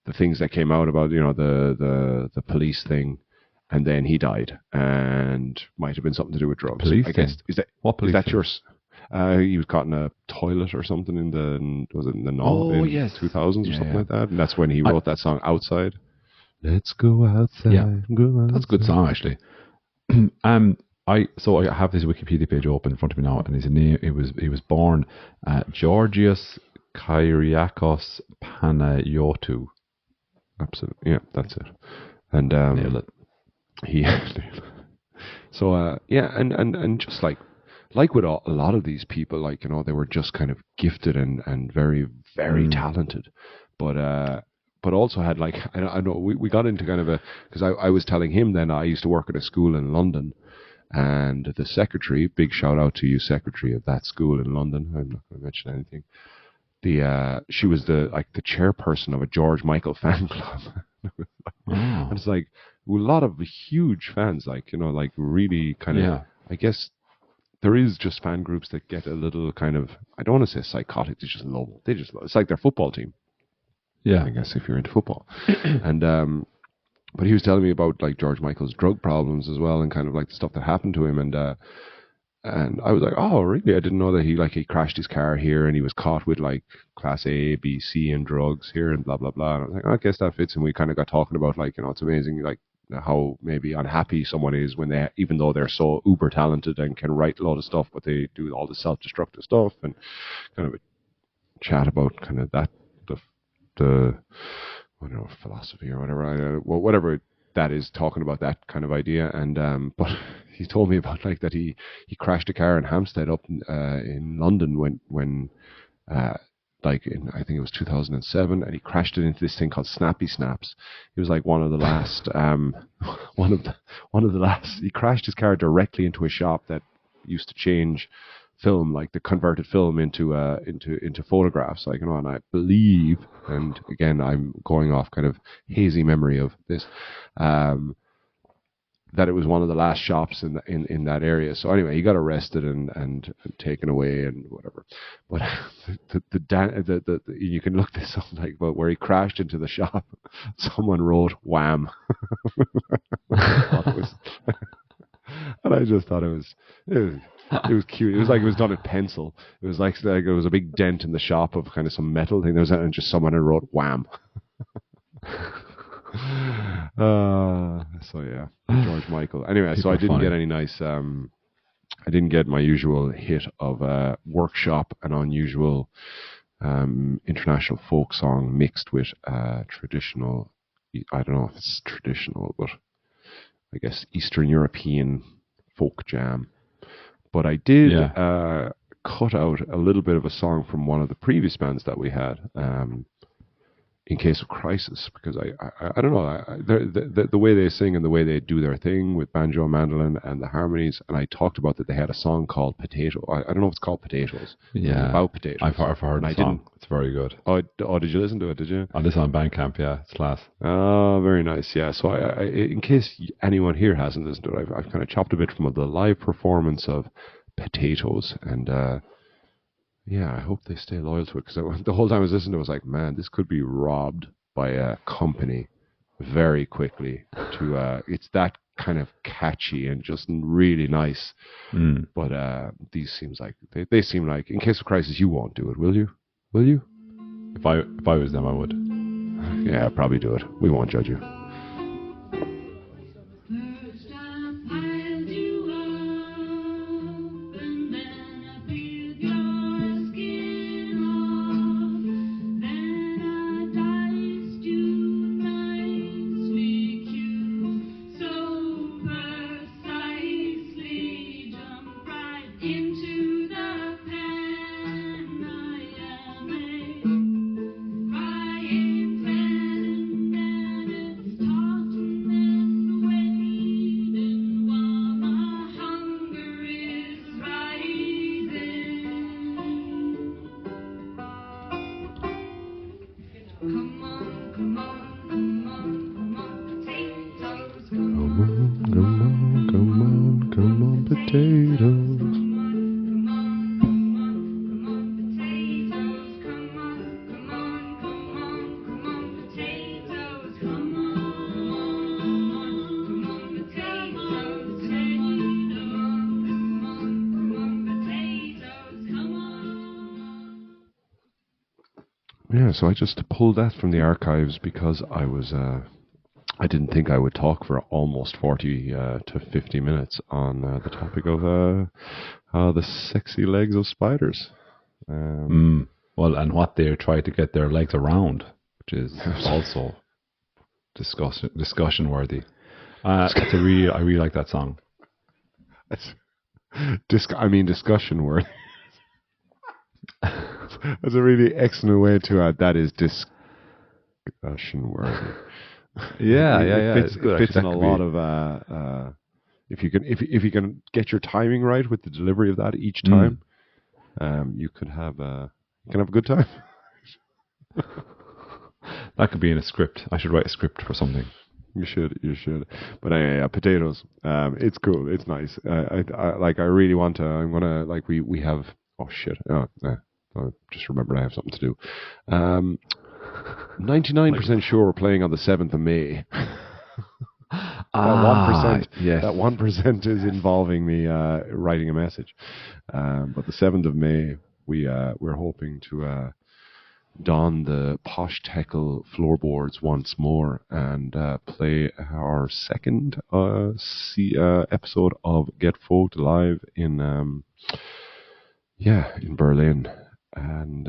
the things that came out about the police thing, and then he died, and might have been something to do with drugs. Police I guess thing? What police thing? Yours? He was caught in a toilet or something in the 2000s or something like that, and that's when he wrote that song Outside. Let's go outside. Yeah, go outside. That's a good song actually. I have this Wikipedia page open in front of me now, and his name he was born Georgios Kyriakos Panayotou. Absolutely, yeah, that's it. And nailed it. he so yeah, and just like with a lot of these people, like, they were just kind of gifted and very, very talented, but also had, like, I know we got into kind of a, because I was telling him then I used to work at a school in London, and the secretary, big shout out to you, secretary of that school in London, I'm not going to mention anything, she was the chairperson of a George Michael fan club. And it's like a lot of huge fans, like, like really kind of, Yeah. I guess there is just fan groups that get a little kind of, I don't want to say psychotic, they just love, it's like their football team, Yeah. I guess, if you're into football. And but he was telling me about, like, George Michael's drug problems as well, and kind of like the stuff that happened to him, and I was like, oh, really? I didn't know that he crashed his car here, and he was caught with, like, class A, B, C, and drugs here, and blah blah blah. And I was like, oh, I guess that fits. And we kind of got talking about, like, it's amazing, like, how maybe unhappy someone is when they, even though they're so uber talented and can write a lot of stuff, but they do all the self-destructive stuff, and kind of a chat about kind of that, the I don't know, philosophy or whatever, whatever that is, talking about that kind of idea. And but he told me about, like, that he crashed a car in Hampstead up in London when uh, like, in, I think it was 2007, and he crashed it into this thing called Snappy Snaps. He was like one of the last one of the last. He crashed his car directly into a shop that used to change film, like the converted film into photographs, like, and I believe, and again I'm going off kind of hazy memory of this, that it was one of the last shops in that area. So anyway, he got arrested and taken away and whatever. But you can look this up, like, but where he crashed into the shop, someone wrote "Wham," and I just thought it was cute. It was like it was done in pencil. It was like it was a big dent in the shop of kind of some metal thing. There was, and just someone had wrote "Wham." So yeah, George Michael. Anyway, People so I are didn't funny. get any nice. I didn't get my usual hit of workshop and unusual international folk song mixed with traditional. I don't know if it's traditional, but I guess Eastern European folk jam. But I did Yeah. cut out a little bit of a song from one of the previous bands that we had, in case of crisis, because I don't know, the way they sing and the way they do their thing with banjo and mandolin and the harmonies, and I talked about that they had a song called Potato. I don't know if it's called Potatoes. Yeah. About potatoes. I've heard and the I song. didn't. It's very good. Oh, did you listen to it? Did you? On this on Bandcamp, yeah, it's class. Oh, very nice. Yeah. So in case anyone here hasn't listened to it, I've kind of chopped a bit from the live performance of Potatoes, and yeah, I hope they stay loyal to it, because the whole time I was listening to it, I was like, man, this could be robbed by a company very quickly. It's that kind of catchy and just really nice. But these they seem like, in case of crisis, you won't do it, will you? Will you? If I was them, I would. Yeah, probably do it. We won't judge you. First I piled you up, and then I peeled your skin off. Then I diced you nicely cute, so precisely. Jump right into the pan. I am a frying pan, and it's tossing and waiting while my hunger is rising. Come on, come on, come on, come on, potatoes, come on, Come on, come on, come on, potatoes. come on, come on, come on, come on, potatoes, come on, come on, come on, come on, potatoes, come on, come on, potatoes, come on, potatoes, come on. Yeah, so I just pulled that from the archives because I didn't think I would talk for almost 40 to 50 minutes on the topic of the sexy legs of spiders. Well, and what they try to get their legs around, which is also discussion worthy. I really like that song. That's discussion word. That's a really excellent way to add. That is discussion word. Yeah, It it's good. It fits actually. in a lot of. If you can get your timing right with the delivery of that each time, you can have a good time. That could be in a script. I should write a script for something. You should. But anyway, potatoes. It's cool. It's nice. I really want to. I'm gonna like we have. Oh shit. I just remembered I have something to do. 99% sure we're playing on the 7th of May. That 1%. Yes. That 1% is involving me writing a message. But the 7th of May, we're hoping to don the Posh Teckle floorboards once more and play our second episode of Get Folk live in in Berlin. And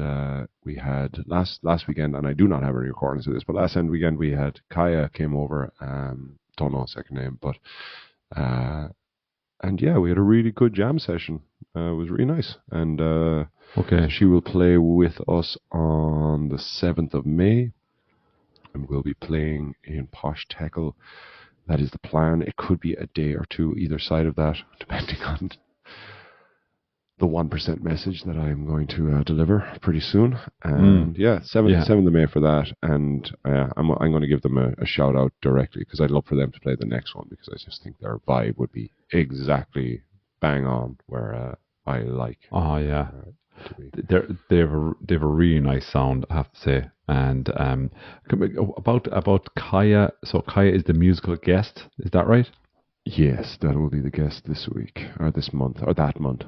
we had last weekend, and I do not have any recordings of this, but last weekend we had Kaya came over. Don't know her second name, but and yeah, we had a really good jam session. It was really nice, and Okay. she will play with us on the 7th of May, and we'll be playing in Posh Teckle. That is the plan. It could be a day or two either side of that, depending on the 1% message that I'm going to deliver pretty soon. And 7th of May for that. And I'm going to give them a shout out directly, because I'd love for them to play the next one, because I just think their vibe would be exactly bang on where I like. Oh yeah. To be. They have a really nice sound, I have to say. And about Kaya. So Kaya is the musical guest. Is that right? Yes, that will be the guest this week, or this month, or that month,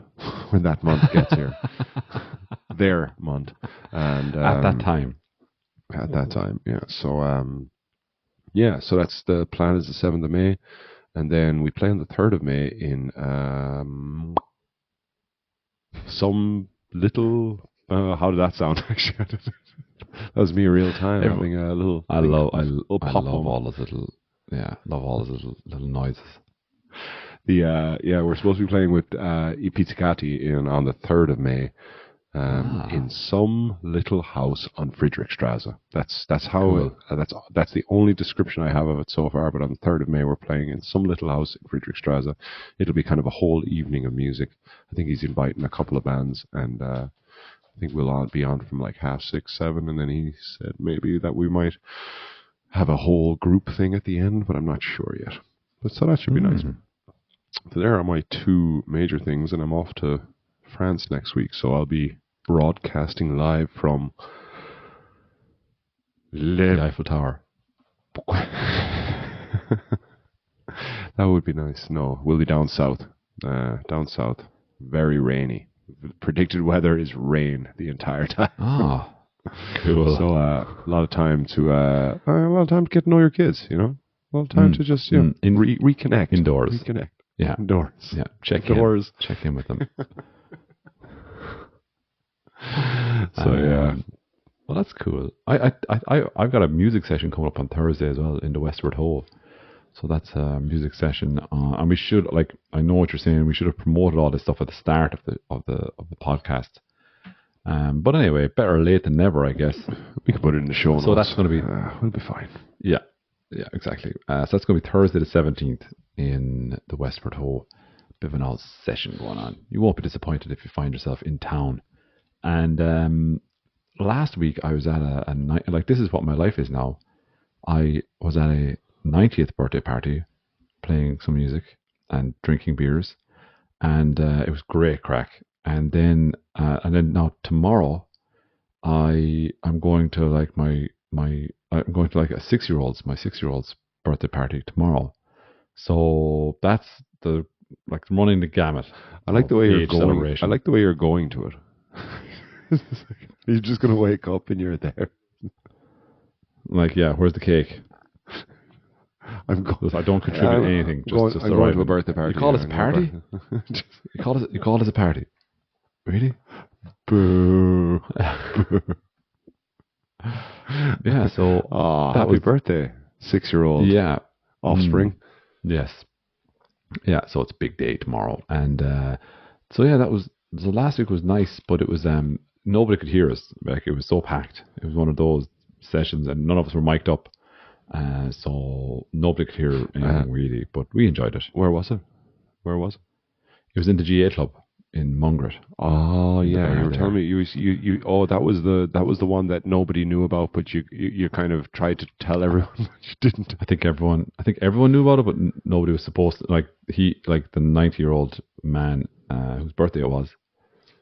when that month gets here. Their month. And At that time. At that time, yeah. So, so that's the plan, is the 7th of May. And then we play on the 3rd of May in some little... how did that sound, actually? That was me real time, having a little... I love pop moment. all those little... Yeah, love all those little noises. We're supposed to be playing with I Pizzicati on the 3rd of May in some little house on Friedrichstrasse. That's how Cool. that's the only description I have of it so far. But on the 3rd of May, we're playing in some little house in Friedrichstrasse. It'll be kind of a whole evening of music. I think he's inviting a couple of bands, and I think we'll all be on from like 6:30, 7, and then he said maybe that we might have a whole group thing at the end, but I'm not sure yet. But so that should be nice. So there are my two major things, and I'm off to France next week, so I'll be broadcasting live from The Eiffel Tower. That would be nice. No, we'll be down south. Very rainy. Predicted weather is rain the entire time. Oh, cool. So a lot of time to get to know your kids, A lot of time to just reconnect. Indoors. Reconnect. Yeah. Indoors. Yeah. Check in with them. Well, that's cool. I've got a music session coming up on Thursday as well in the Westward Ho. So that's a music session, and we should, I know what you're saying. We should have promoted all this stuff at the start of the podcast. But anyway, better late than never, I guess. We can put it in the show notes. So that's going to be... we'll be fine. Yeah, exactly. So that's going to be Thursday the 17th in the Westford Ho. Bit of an old session going on. You won't be disappointed if you find yourself in town. And last week I was at a night... this is what my life is now. I was at a 90th birthday party, playing some music and drinking beers. And it was great crack. And then now tomorrow, I'm going to my I'm going to a 6-year-old's birthday party tomorrow. So that's running the gamut. I like the way you're going. Celebration. I like the way you're going to it. You're just gonna wake up and you're there. Where's the cake? I don't contribute anything. I'm going to a birthday party. You call this a party? You call this a party? Really? Boo. Yeah, so happy birthday, 6-year-old. Yeah. Offspring. Yes. Yeah, so it's big day tomorrow. And so yeah, so last week was nice, but it was nobody could hear us. Like it was so packed. It was one of those sessions and none of us were mic'd up. So nobody could hear anything really, but we enjoyed it. Where was it? Where was it? It was in the GA club in Mungret. Oh yeah, bar you were there. telling me you oh that was the one that nobody knew about, but you kind of tried to tell everyone, but you didn't. I think everyone knew about it, but nobody was supposed to. Like the 90-year-old man whose birthday it was,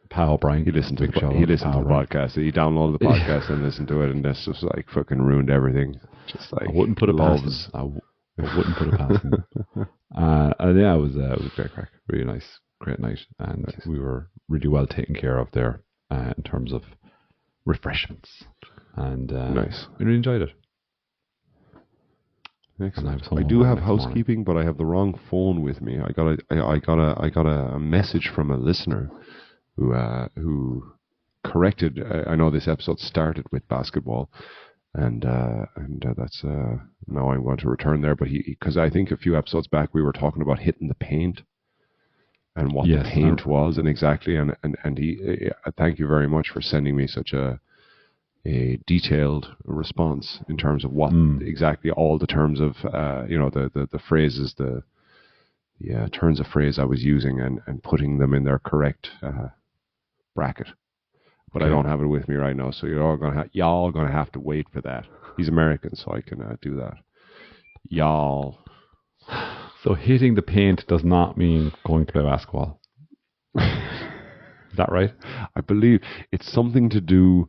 Pa O'Brien. He listened to Big shout out he listened Pa to the O'Brien. podcast. He downloaded the podcast and listened to it, and that's just like fucking ruined everything. Just like I wouldn't put it past loves. him. I wouldn't put it past him. And yeah, it was great crack. Really nice, great night, and we were really well taken care of there in terms of refreshments, and Nice. we really enjoyed it. Excellent. And I do have next morning. housekeeping, but I have the wrong phone with me. I got a message from a listener who corrected. I know this episode started with basketball, and that's now I'm going to return there. But because I think a few episodes back we were talking about hitting the paint and what Yes, the paint was and exactly, and he thank you very much for sending me such a detailed response in terms of what exactly all the terms of the phrases, the turns of phrase I was using and putting them in their correct bracket. But I don't have it with me right now, so y'all gonna have to wait for that. He's American, so I can do that. Y'all. So hitting the paint does not mean going to play basketball. Is that right? I believe it's something to do.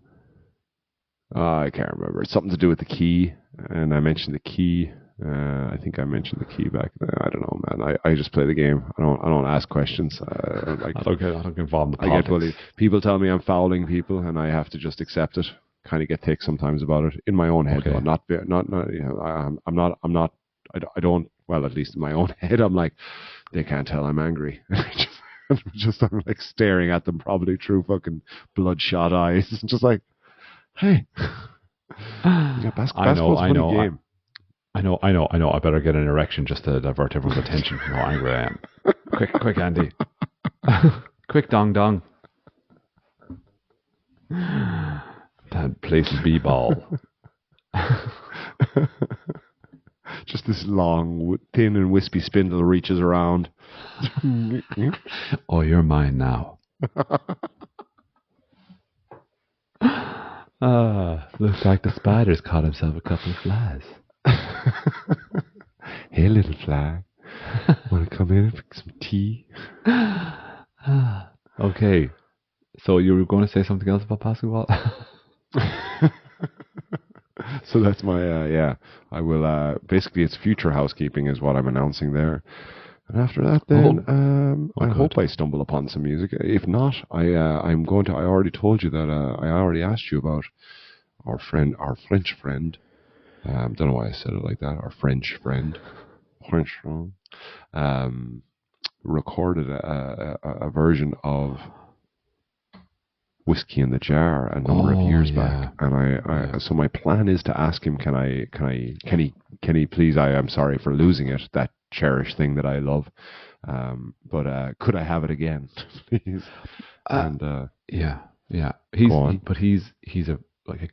I can't remember. It's something to do with the key, and I mentioned the key. I think I mentioned the key back then. I don't know, man. I just play the game. I don't ask questions. I I don't get involved in the I get politics. bullied. People tell me I'm fouling people, and I have to just accept it. Kind of get thick sometimes about it in my own head. Okay. Though. Not you know. I'm not. I don't. Well, at least in my own head, I'm like, they can't tell I'm angry. I'm like staring at them, probably through fucking bloodshot eyes, just like, hey, yeah, basketball's a funny game. I know. I better get an erection just to divert everyone's attention from how angry I am. Quick, Andy. Quick, dong. That places b-ball. Just this long, thin and wispy spindle reaches around. Oh, you're mine now. Looks like the spider's caught himself a couple of flies. Hey, little fly. Want to come in and fix some tea? Okay. So you were going to say something else about basketball? So that's my, I will, basically it's future housekeeping is what I'm announcing there. And after that then, I hope I stumble upon some music. If not, I already told you that, I already asked you about our French friend. Don't know why I said it like that. Our French friend, recorded a version of Whiskey in the Jar a number of years back, and so my plan is to ask him, can he please? I'm sorry for losing it, that cherished thing that I love, but could I have it again, please? He's a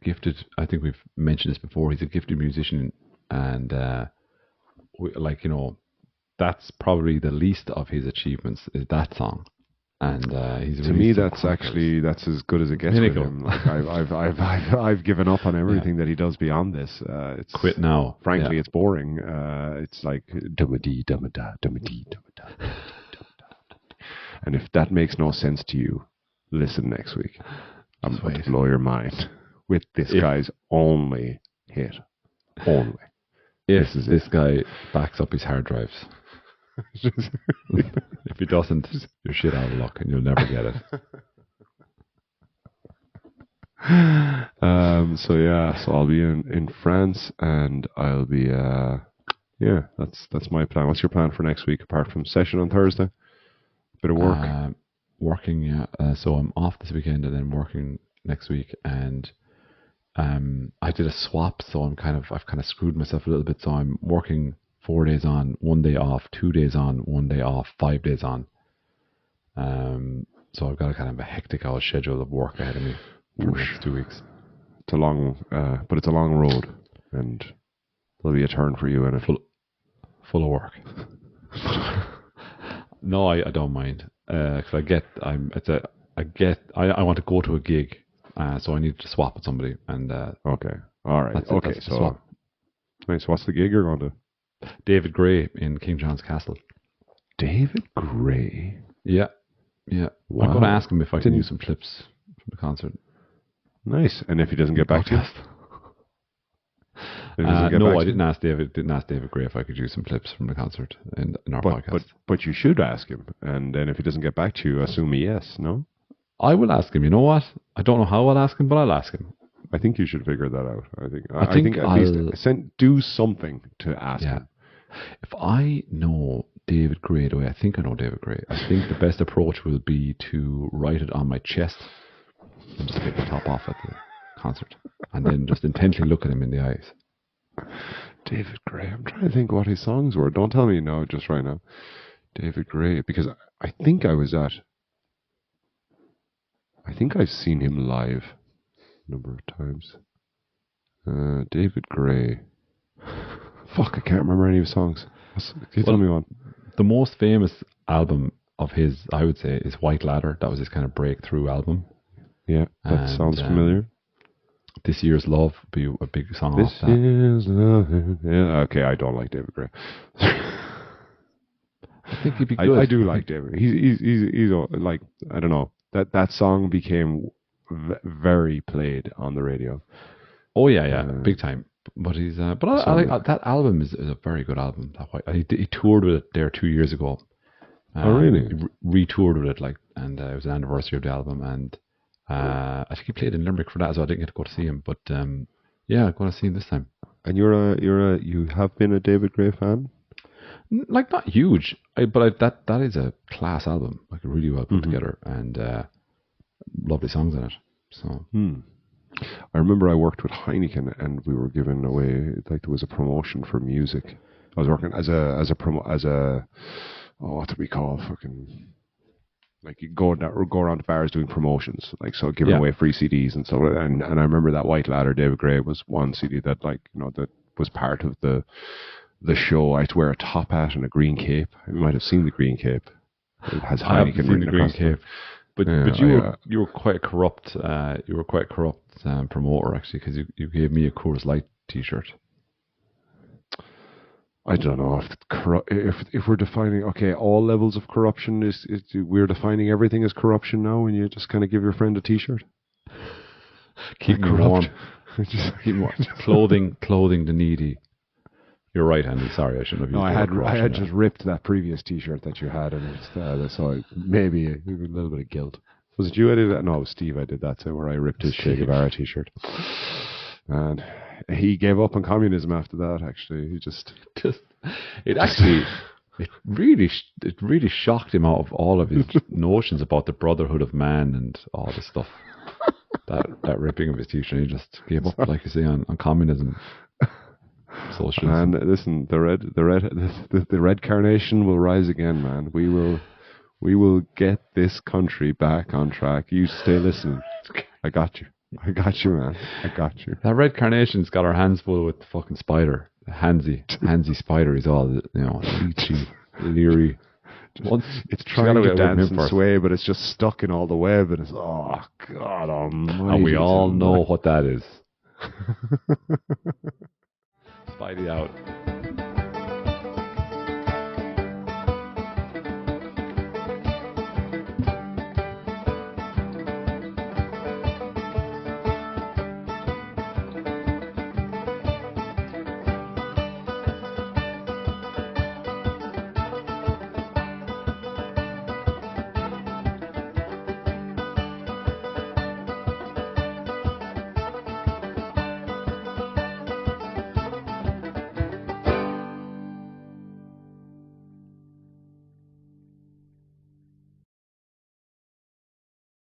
gifted. I think we've mentioned this before. He's a gifted musician, and that's probably the least of his achievements is that song. And he's to me that's as good as it gets with him. Like I've given up on everything that he does beyond this. It's quit now. Frankly, it's boring. It's like dum-a-dee, dum-a-da, dum-a-dee, dum-a-da. And if that makes no sense to you, listen next week. I'm going to blow your mind with this guy's only hit. Only. If this guy backs up his hard drives. If he doesn't, you're shit out of luck and you'll never get it. So I'll be in France, and I'll be that's my plan. What's your plan for next week apart from session on Thursday? Bit of work. Working, so I'm off this weekend and then working next week, and I did a swap, so I've kind of screwed myself a little bit. So I'm working 4 days on, 1 day off, 2 days on, 1 day off, 5 days on. So I've got a kind of a hectic old schedule of work ahead of me for the Whoosh. next 2 weeks. It's a long, but it's a long road, and there'll be a turn for you in it. Full of work. No, I don't mind. 'Cause I want to go to a gig, so I need to swap with somebody, and Okay, all right, that's it, okay. that's the So, swap. nice. What's the gig you're going to? David Gray in King John's Castle. David Gray. Yeah. I'm Wow. going to ask him if I can Didn't- use some clips from the concert. Nice. And if he doesn't get back to you, Podcast. If he doesn't get No, back I to you? didn't ask David Gray if I could use some clips from the concert in our But podcast. but you should ask him, and then if he doesn't get back to you, assume a yes. No, I will ask him. You know what? I don't know how I'll ask him, but I'll ask him. I think you should figure that out. I I think think at I'll- least do something to ask Yeah. him. If I know David Gray the way I think I know David Gray, I think the best approach will be to write it on my chest and just take the top off at the concert, and then just intently look at him in the eyes. David Gray. I'm trying to think what his songs were. Don't tell me no, just right now. David Gray, because I think I think I've seen him live a number of times. David Gray. Fuck, I can't remember any of his songs. Can you tell me one? The most famous album of his, I would say, is White Ladder. That was his kind of breakthrough album. Yeah, that And, sounds familiar. This Year's Love would be a big song This off that. is love. Yeah, okay, I don't like David Gray. I think he'd be good. I do like David. He's like, I don't know, that song became very played on the radio. Oh yeah, big time. But he's but I like that album is a very good album. That he toured with it there 2 years ago. Oh really? He re-toured with it and it was an anniversary of the album, and I think he played in Limerick for that, so I didn't get to go to see him. But yeah, I'm going to see him this time. And you have been a David Gray fan? Like not huge, but that is a class album, like really well put together, and lovely songs in it. So. I remember I worked with Heineken, and we were giving away, like, there was a promotion for music. I was working as a what do we call fucking, like, you go around to bars doing promotions, like, so giving away free CDs and so, and I remember that White Ladder David Gray was one CD that, like, you know, that was part of the show. I had to wear a top hat and a green cape. You might have seen the green cape. It has I haven't Heineken seen the written green across cape. But Yeah, you were quite a corrupt promoter actually, because you gave me a Coors Light T-shirt. I don't know if we're defining, okay, all levels of corruption is we're defining everything as corruption now, and you just kind of give your friend a T-shirt. Keep me warm. Keep me warm. Clothing the needy. You're right, Andy. Sorry, I shouldn't have used No, the I word had corruption just ripped that previous T-shirt that you had, and so maybe a little bit of guilt. Was it you I did that? No, it was Steve I did that to, where I ripped his Che Guevara T-shirt. And he gave up on communism after that, actually. He just it really shocked him out of all of his notions about the brotherhood of man and all this stuff. That ripping of his T-shirt, he just gave up, like you say, on communism. Socialism. And listen, the red carnation will rise again, man. We will get this country back on track. You stay listening. I got you, man. I got you. That red carnation's got our hands full with the fucking spider. The Hansy spider. He's all, you know, leechy, leery. It's trying to dance and sway, but it's just stuck in all the web, and it's, oh God almighty. And we all know what that is. Spidey out.